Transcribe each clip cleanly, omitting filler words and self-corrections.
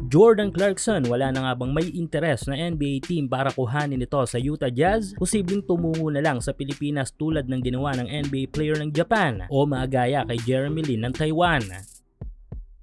Jordan Clarkson, wala na nga bang may interes na NBA team para kuhanin ito sa Utah Jazz? Posibleng tumungo na lang sa Pilipinas tulad ng ginawa ng NBA player ng Japan o maagaya kay Jeremy Lin ng Taiwan.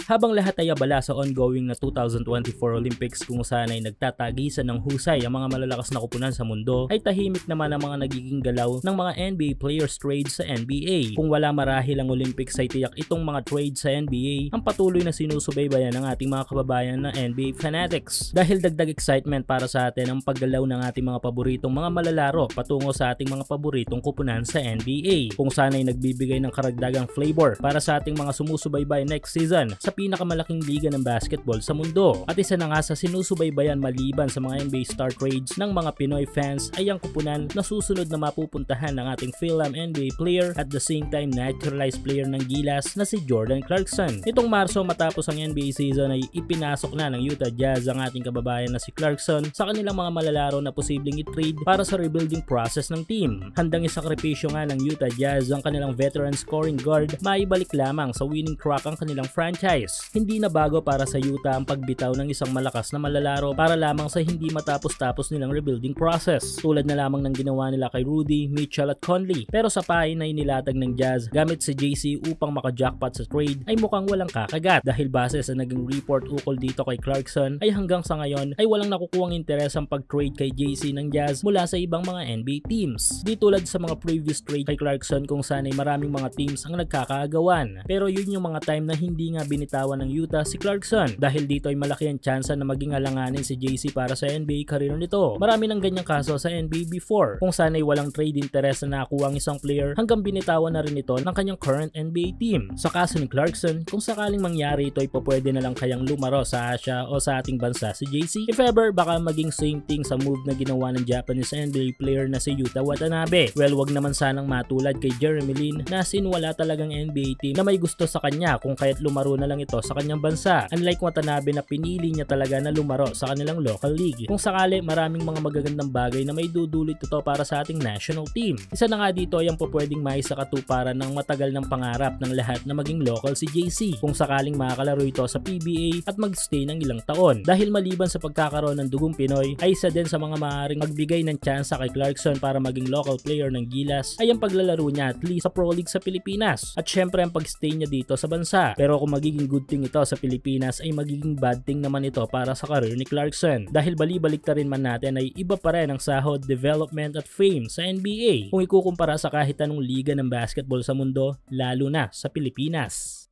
Habang lahat ay abala sa ongoing na 2024 Olympics kung saan ay nagtatagisan ng husay ang mga malalakas na kupunan sa mundo, ay tahimik naman ang mga nagiging galaw ng mga NBA players trade sa NBA. Kung wala marahil ang Olympics ay tiyak itong mga trade sa NBA ang patuloy na sinusubaybayan ng ating mga kababayan na NBA fanatics. Dahil dagdag excitement para sa atin ang paggalaw ng ating mga paboritong mga malalaro patungo sa ating mga paboritong kupunan sa NBA. Kung saan ay nagbibigay ng karagdagang flavor para sa ating mga sumusubaybay next season sa pinakamalaking liga ng basketball sa mundo. At isa na nga sa sinusubaybayan maliban sa mga NBA star trades ng mga Pinoy fans ay ang kupunan na susunod na mapupuntahan ng ating Philam NBA player at the same time naturalized player ng Gilas na si Jordan Clarkson. Nitong Marso matapos ang NBA season ay ipinasok na ng Utah Jazz ang ating kababayan na si Clarkson sa kanilang mga malalaro na posibleng i-trade para sa rebuilding process ng team. Handang isakripisyo nga ng Utah Jazz ang kanilang veteran scoring guard, maibalik lamang sa winning track ang kanilang franchise. Hindi na bago para sa Utah ang pagbitaw ng isang malakas na malalaro para lamang sa hindi matapos-tapos nilang rebuilding process. Tulad na lamang ng ginawa nila kay Rudy, Mitchell at Conley. Pero sa pahin na inilatag ng Jazz gamit si JC upang makajackpot sa trade ay mukhang walang kakagat dahil base sa naging report ukol dito kay Clarkson ay hanggang sa ngayon ay walang nakukuhang interes ang pag-trade kay JC ng Jazz mula sa ibang mga NBA teams. Di tulad sa mga previous trade kay Clarkson kung saan ay maraming mga teams ang nagkakaagawan. Pero yun yung mga time na hindi nga binitawan ng Utah si Clarkson dahil dito ay malaki ang tsansa na maging alanganin si JC para sa NBA career nito. Marami ng ganyang kaso sa NBA before kung saan ay walang trade interest na nakuha ang isang player hanggang binitawan na rin ito ng kanyang current NBA team. Sa kaso ni Clarkson, kung sakaling mangyari ito ay pwede na lang kayang lumaro sa Asia o sa ating bansa si JC. If ever, baka maging same thing sa move na ginawa ng Japanese NBA player na si Yuta Watanabe. Well, wag naman sanang matulad kay Jeremy Lin na wala talagang NBA team na may gusto sa kanya kung kaya't lumaro na lang ito sa kanyang bansa. Unlike Watanabe na pinili niya talaga na lumaro sa kanilang local league. Kung sakali, maraming mga magagandang bagay na may dudulot ito para sa ating national team. Isa na nga dito ay ang pwedeng maisakatuparan ng matagal ng pangarap ng lahat na maging local si JC kung sakaling makakalaro ito sa PBA at magstay ng ilang taon. Dahil maliban sa pagkakaroon ng dugong Pinoy ay isa din sa mga maaaring magbigay ng tsansa kay Clarkson para maging local player ng Gilas ay ang paglalaro niya at least sa Pro League sa Pilipinas at syempre ang pagstay niya dito sa bansa. Pero kung magiging good thing ito sa Pilipinas ay magiging bad thing naman ito para sa career ni Clarkson dahil balibalik ta rin man natin ay iba pa rin ang sahod, development at fame sa NBA kung ikukumpara sa kahit anong liga ng basketball sa mundo lalo na sa Pilipinas.